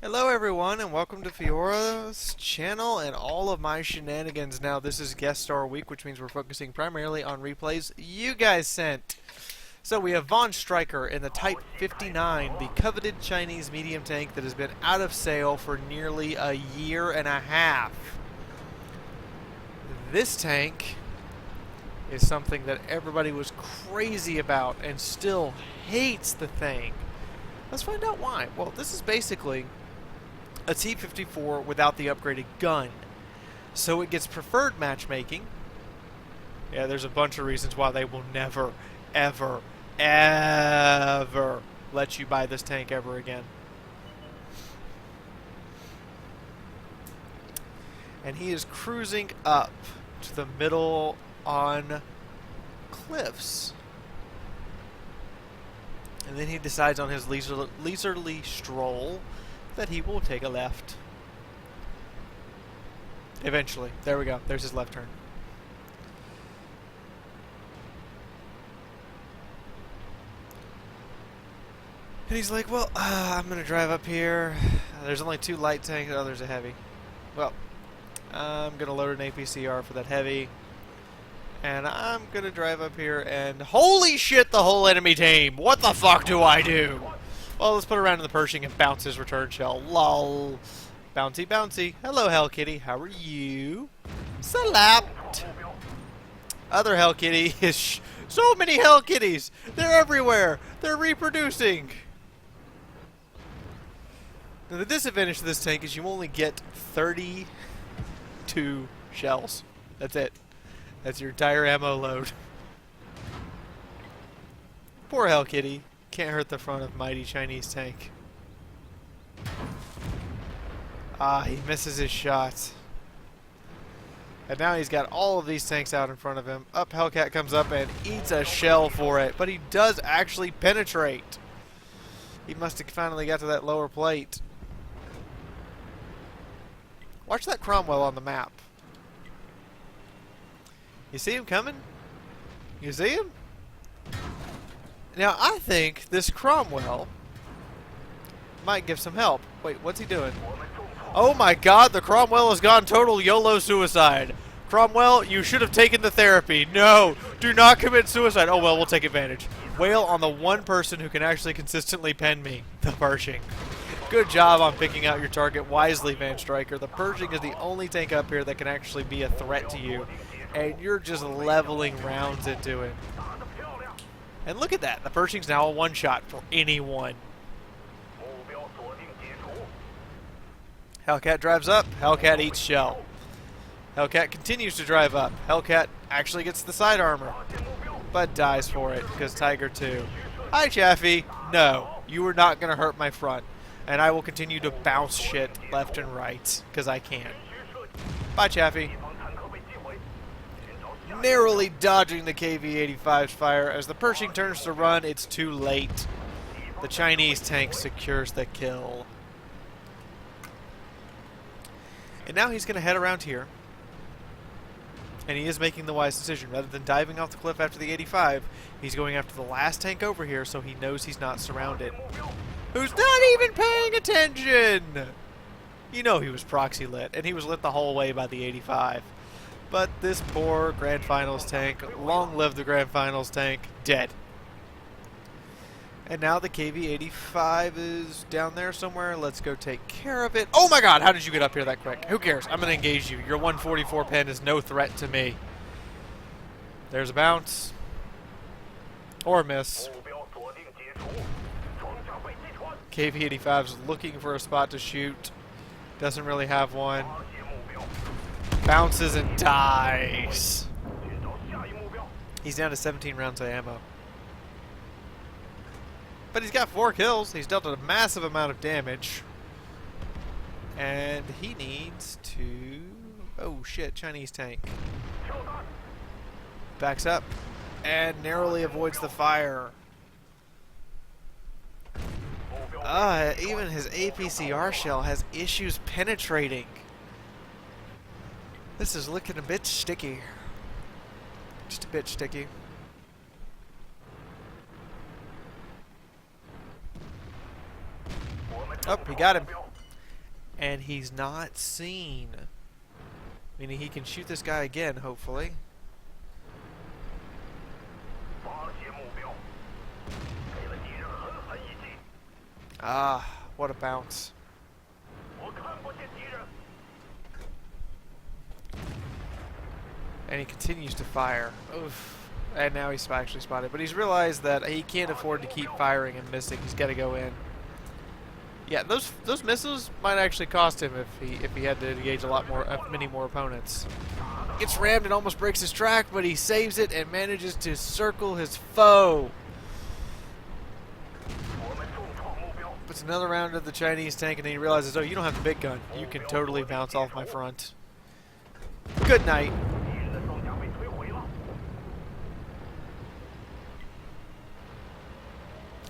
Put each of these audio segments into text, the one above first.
Hello everyone and welcome to Fiaura's channel and all of my shenanigans. Now this is guest star week, which means we're focusing primarily on replays you guys sent. So we have Von Stryker in the Type 59, the coveted Chinese medium tank that has been out of sale for nearly a year and a half. This tank is something that everybody was crazy about and still hates the thing. Let's find out why. Well, this is basically a T-54 without the upgraded gun. So it gets preferred matchmaking. Yeah, there's a bunch of reasons why they will never, ever, ever let you buy this tank ever again. And he is cruising up to the middle on cliffs. And then he decides on his leisurely stroll that he will take a left. Eventually. There we go. There's his left turn. And he's like, well, I'm going to drive up here. There's only 2 light tanks. Oh, there's a heavy. Well, I'm going to load an APCR for that heavy. And I'm going to drive up here and... Holy shit, the whole enemy team! What the fuck do I do? Well, let's put around in the Pershing and bounce his return shell. Lol. Bouncy, bouncy. Hello, Hell Kitty. How are you? Slapped. Other Hell Kitty is... So many Hell Kitties! They're everywhere! They're reproducing! Now, the disadvantage to this tank is you only get 32 shells. That's it. That's your entire ammo load. Poor Hell Kitty. Can't hurt the front of mighty Chinese tank. Ah, he misses his shot. And now he's got all of these tanks out in front of him. Up, Hellcat comes up and eats a shell for it. But he does actually penetrate. He must have finally got to that lower plate. Watch that Cromwell on the map. You see him coming? You see him? Now, I think this Cromwell might give some help. Wait, what's he doing? Oh my god, the Cromwell has gone total YOLO suicide. Cromwell, you should have taken the therapy. No, do not commit suicide. Oh well, we'll take advantage. Wail on the one person who can actually consistently pen me, the Pershing. Good job on picking out your target wisely, Van Stryker. The Pershing is the only tank up here that can actually be a threat to you. And you're just leveling rounds into it. And look at that. The Pershing's now a one-shot for anyone. Hellcat drives up. Hellcat eats shell. Hellcat continues to drive up. Hellcat actually gets the side armor, but dies for it because Tiger 2. Hi, Chaffee. No, you are not going to hurt my front. And I will continue to bounce shit left and right because I can. Bye, Chaffee. Narrowly dodging the KV-85's fire. As the Pershing turns to run, it's too late. The Chinese tank secures the kill. And now he's going to head around here. And he is making the wise decision. Rather than diving off the cliff after the 85, he's going after the last tank over here so he knows he's not surrounded. Who's not even paying attention! You know he was proxy lit, and he was lit the whole way by the 85. But this poor Grand Finals tank, long live the Grand Finals tank, dead. And now the KV-85 is down there somewhere. Let's go take care of it. Oh my god, how did you get up here that quick? Who cares? I'm going to engage you. Your 144 pen is no threat to me. There's a bounce. Or a miss. KV-85 is looking for a spot to shoot. Doesn't really have one. Bounces and dies. He's down to 17 rounds of ammo. But he's got 4 kills. He's dealt a massive amount of damage. And he needs to... Oh shit, Chinese tank. Backs up and narrowly avoids the fire. Even his APCR shell has issues penetrating. This is looking a bit sticky. Just a bit sticky. Oh, he got him. And he's not seen. Meaning he can shoot this guy again, hopefully. Ah, what a bounce. And he continues to fire. Oof. And now he's actually spotted. But he's realized that he can't afford to keep firing and missing. He's got to go in. Yeah, those missiles might actually cost him if he had to engage a lot more, many more opponents. Gets rammed and almost breaks his track, but he saves it and manages to circle his foe. Puts another round of the Chinese tank, and then he realizes, oh, you don't have the big gun. You can totally bounce off my front. Good night.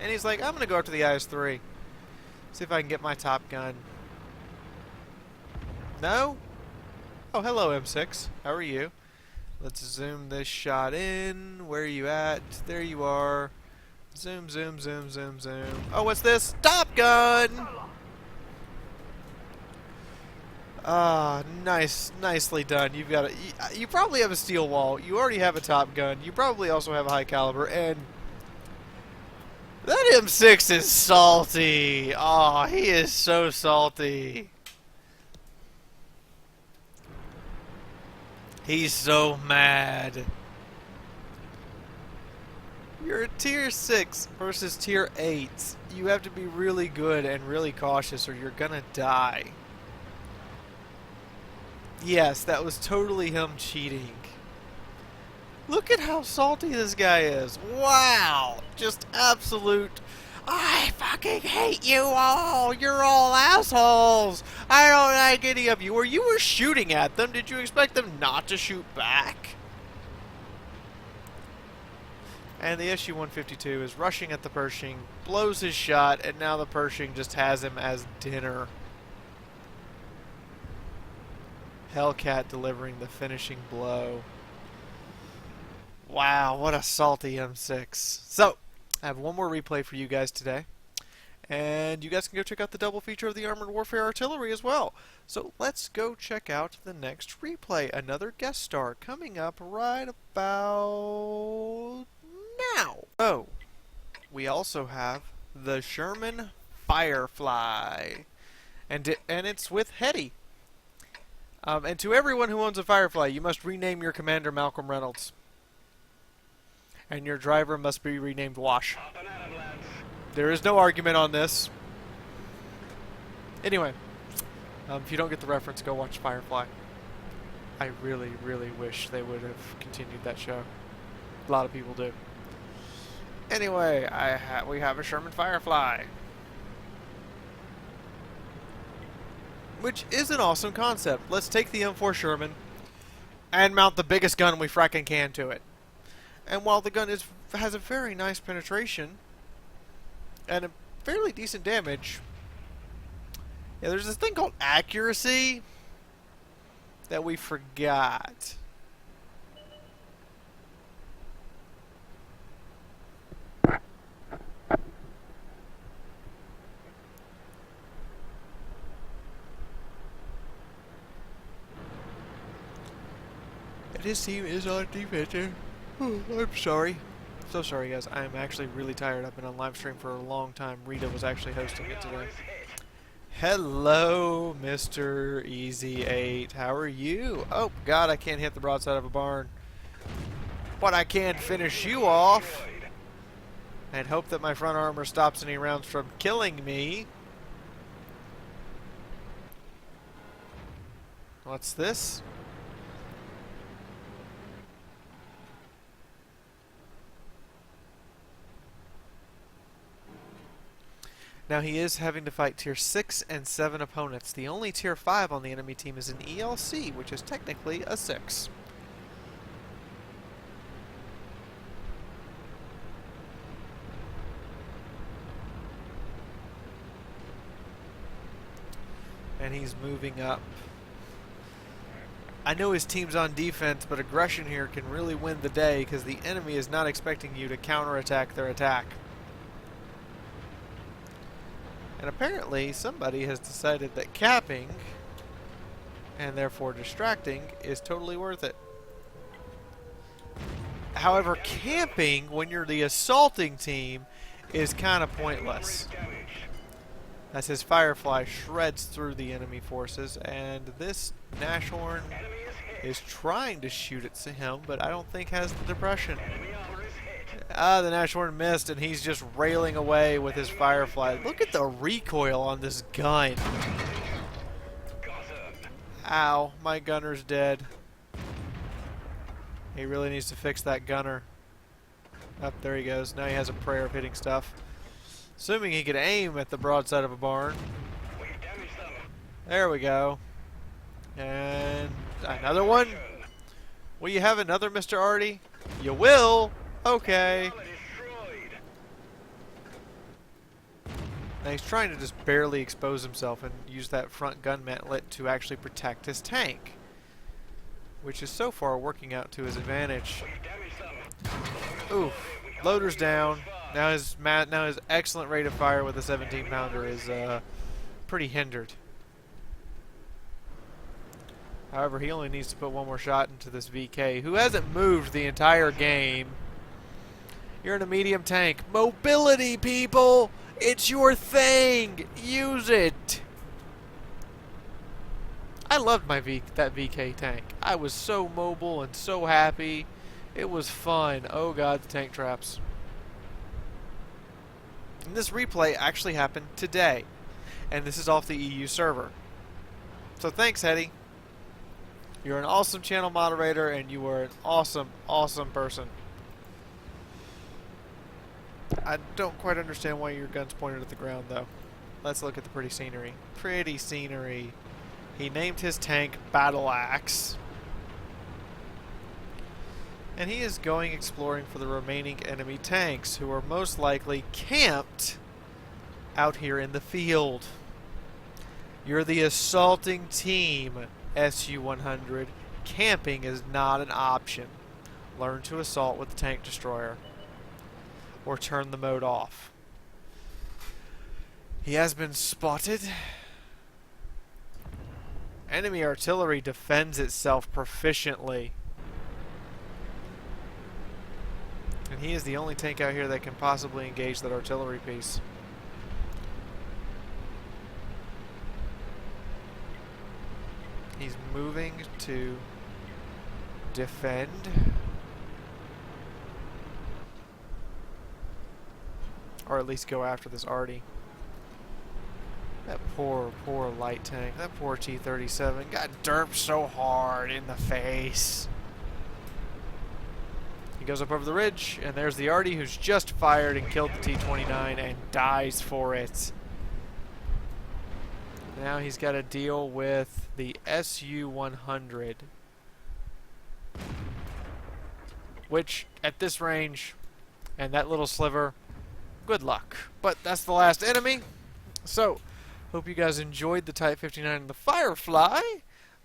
And he's like, I'm going to go after the IS-3. See if I can get my top gun. No? Oh, hello, M6. How are you? Let's zoom this shot in. Where are you at? There you are. Zoom, zoom, zoom, zoom, zoom. Oh, what's this? Top gun! Ah, nicely done. You've got you probably have a steel wall. You already have a top gun. You probably also have a high caliber, and that M6 is salty. Oh, he is so salty. He's so mad. You're a tier 6 versus tier 8. You have to be really good and really cautious or you're gonna die. Yes, that was totally him cheating. Look at how salty this guy is. Wow. Just absolute... I fucking hate you all. You're all assholes. I don't like any of you. Or you were shooting at them. Did you expect them not to shoot back? And the SU-152 is rushing at the Pershing, blows his shot, and now the Pershing just has him as dinner. Hellcat delivering the finishing blow. Wow, what a salty M6. So, I have one more replay for you guys today. And you guys can go check out the double feature of the Armored Warfare Artillery as well. So let's go check out the next replay. Another guest star coming up right about now. Oh, we also have the Sherman Firefly. And it's with Hetty. And to everyone who owns a Firefly, you must rename your commander Malcolm Reynolds. And your driver must be renamed Wash. There is no argument on this. Anyway, if you don't get the reference, go watch Firefly. I really, really wish they would have continued that show. A lot of people do. Anyway, we have a Sherman Firefly. Which is an awesome concept. Let's take the M4 Sherman and mount the biggest gun we fracking can to it. And while the gun has a very nice penetration and a fairly decent damage, yeah, there's this thing called accuracy that we forgot. His team is on defense. Oh, I'm sorry. So sorry, guys. I'm actually really tired. I've been on live stream for a long time. Rita was actually hosting it today. Hello, Mr. Easy 8. How are you? Oh, God, I can't hit the broadside of a barn. But I can finish you off. And hope that my front armor stops any rounds from killing me. What's this? Now he is having to fight tier 6 and 7 opponents. The only tier 5 on the enemy team is an ELC, which is technically a 6. And he's moving up. I know his team's on defense, but aggression here can really win the day because the enemy is not expecting you to counterattack their attack. And apparently somebody has decided that capping, and therefore distracting, is totally worth it. However, camping when you're the assaulting team is kind of pointless. As his Firefly shreds through the enemy forces, and this Nashorn is trying to shoot at him, but I don't think has the depression. The Nashorn missed, and he's just railing away with his Firefly. Look at the recoil on this gun. Ow, my gunner's dead. He really needs to fix that gunner. Up there he goes. Now he has a prayer of hitting stuff. Assuming he could aim at the broadside of a barn. There we go. And another one? Will you have another, Mr. Artie? You will? Okay. Now he's trying to just barely expose himself and use that front gun mantlet to actually protect his tank, which is so far working out to his advantage. Oof. Loader's down. Now his excellent rate of fire with a 17-pounder is pretty hindered. However, he only needs to put one more shot into this VK, who hasn't moved the entire game. You're in a medium tank. Mobility, people! It's your thing! Use it! I loved that VK tank. I was so mobile and so happy. It was fun. Oh god, the tank traps. And this replay actually happened today. And this is off the EU server. So thanks, Hetty. You're an awesome channel moderator, and you are an awesome, awesome person. I don't quite understand why your gun's pointed at the ground, though. Let's look at the pretty scenery. Pretty scenery. He named his tank Battle Axe. And he is going exploring for the remaining enemy tanks, who are most likely camped out here in the field. You're the assaulting team, SU-100. Camping is not an option. Learn to assault with the tank destroyer, or turn the mode off. He has been spotted. Enemy artillery defends itself proficiently. And he is the only tank out here that can possibly engage that artillery piece. He's moving to defend. Or at least go after this Artie. That poor, poor light tank. That poor T-37 got derped so hard in the face. He goes up over the ridge, and there's the Artie who's just fired and killed the T-29 and dies for it. Now he's got to deal with the SU-100. Which, at this range, and that little sliver, good luck. But that's the last enemy. So, hope you guys enjoyed the Type 59 and the Firefly.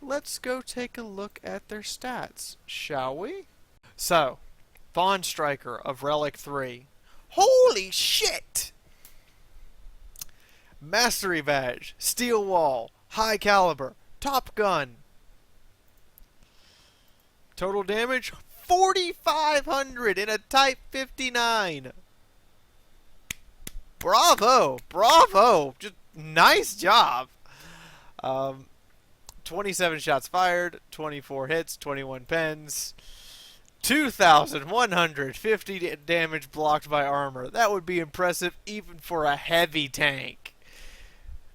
Let's go take a look at their stats, shall we? So, Fawn Striker of Relic 3. Holy shit! Mastery Badge, Steel Wall, High Caliber, Top Gun. Total damage, 4,500 in a Type 59. Bravo! Bravo! Just nice job. 27 shots fired, 24 hits, 21 pens, 2,150 damage blocked by armor. That would be impressive even for a heavy tank.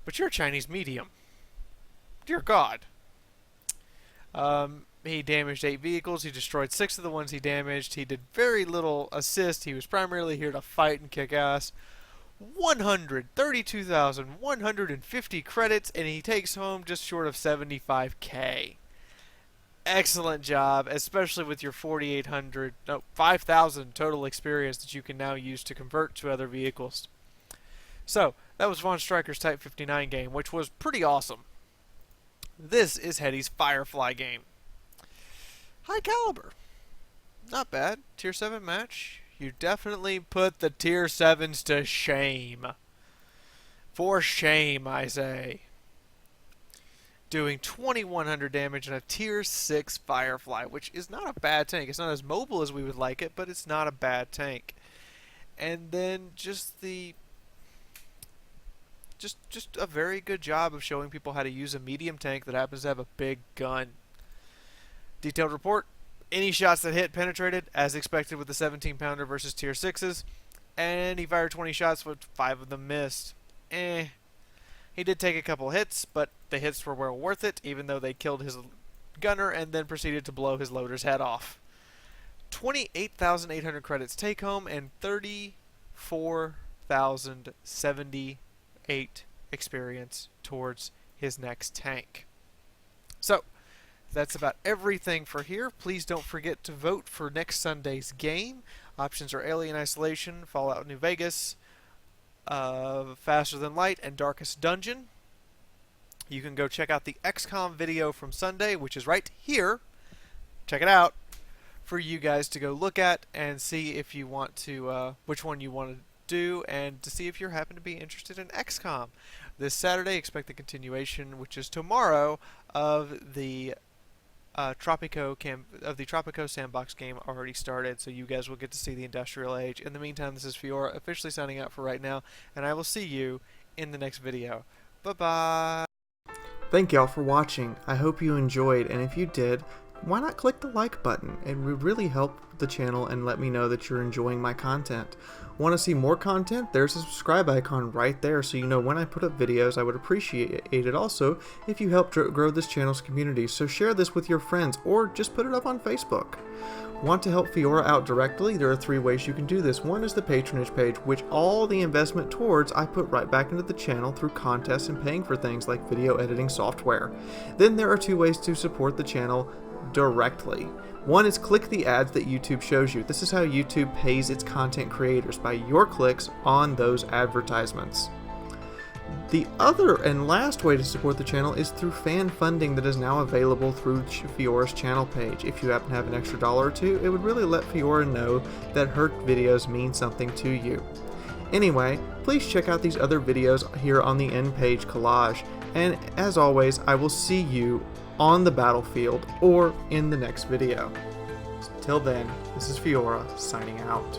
But you're a Chinese medium. Dear God. He damaged 8 vehicles. He destroyed 6 of the ones he damaged. He did very little assist. He was primarily here to fight and kick ass. 132,150 credits, and he takes home just short of 75k. Excellent job, especially with your 5,000 total experience that you can now use to convert to other vehicles. So, that was Von Striker's Type 59 game, which was pretty awesome. This is Hetty's Firefly game. High caliber. Not bad. Tier 7 match. You definitely put the Tier 7s to shame. For shame, I say. Doing 2100 damage in a Tier 6 Firefly, which is not a bad tank. It's not as mobile as we would like it, but it's not a bad tank. And then just a very good job of showing people how to use a medium tank that happens to have a big gun. Detailed report. Any shots that hit penetrated, as expected with the 17-pounder versus Tier 6s. And he fired 20 shots, but 5 of them missed. He did take a couple hits, but the hits were well worth it, even though they killed his gunner and then proceeded to blow his loader's head off. 28,800 credits take home and 34,078 experience towards his next tank. So, that's about everything for here. Please don't forget to vote for next Sunday's game. Options are Alien Isolation, Fallout New Vegas, Faster Than Light, and Darkest Dungeon. You can go check out the XCOM video from Sunday, which is right here. Check it out for you guys to go look at and see if you want to, which one you want to do, and to see if you happen to be interested in XCOM. This Saturday, expect the continuation, which is tomorrow, of the Tropico Sandbox game already started, so you guys will get to see the Industrial Age. In the meantime, this is Fiaura officially signing out for right now, and I will see you in the next video. Bye-bye! Thank y'all for watching. I hope you enjoyed, and if you did, why not click the like button? It would really help the channel and let me know that you're enjoying my content. Want to see more content? There's a subscribe icon right there, so you know when I put up videos. I would appreciate it also if you help grow this channel's community, so share this with your friends or just put it up on Facebook. Want to help Fiaura out directly? There are 3 ways you can do this. One is the patronage page, which all the investment towards I put right back into the channel through contests and paying for things like video editing software. Then there are 2 ways to support the channel directly. One is click the ads that YouTube shows you. This is how YouTube pays its content creators, by your clicks on those advertisements. The other and last way to support the channel is through fan funding that is now available through Fiaura's channel page. If you happen to have an extra $1 or 2, it would really let Fiaura know that her videos mean something to you. Anyway, please check out these other videos here on the end page collage, and as always, I will see you on the battlefield or in the next video. Till then, this is Fiaura signing out.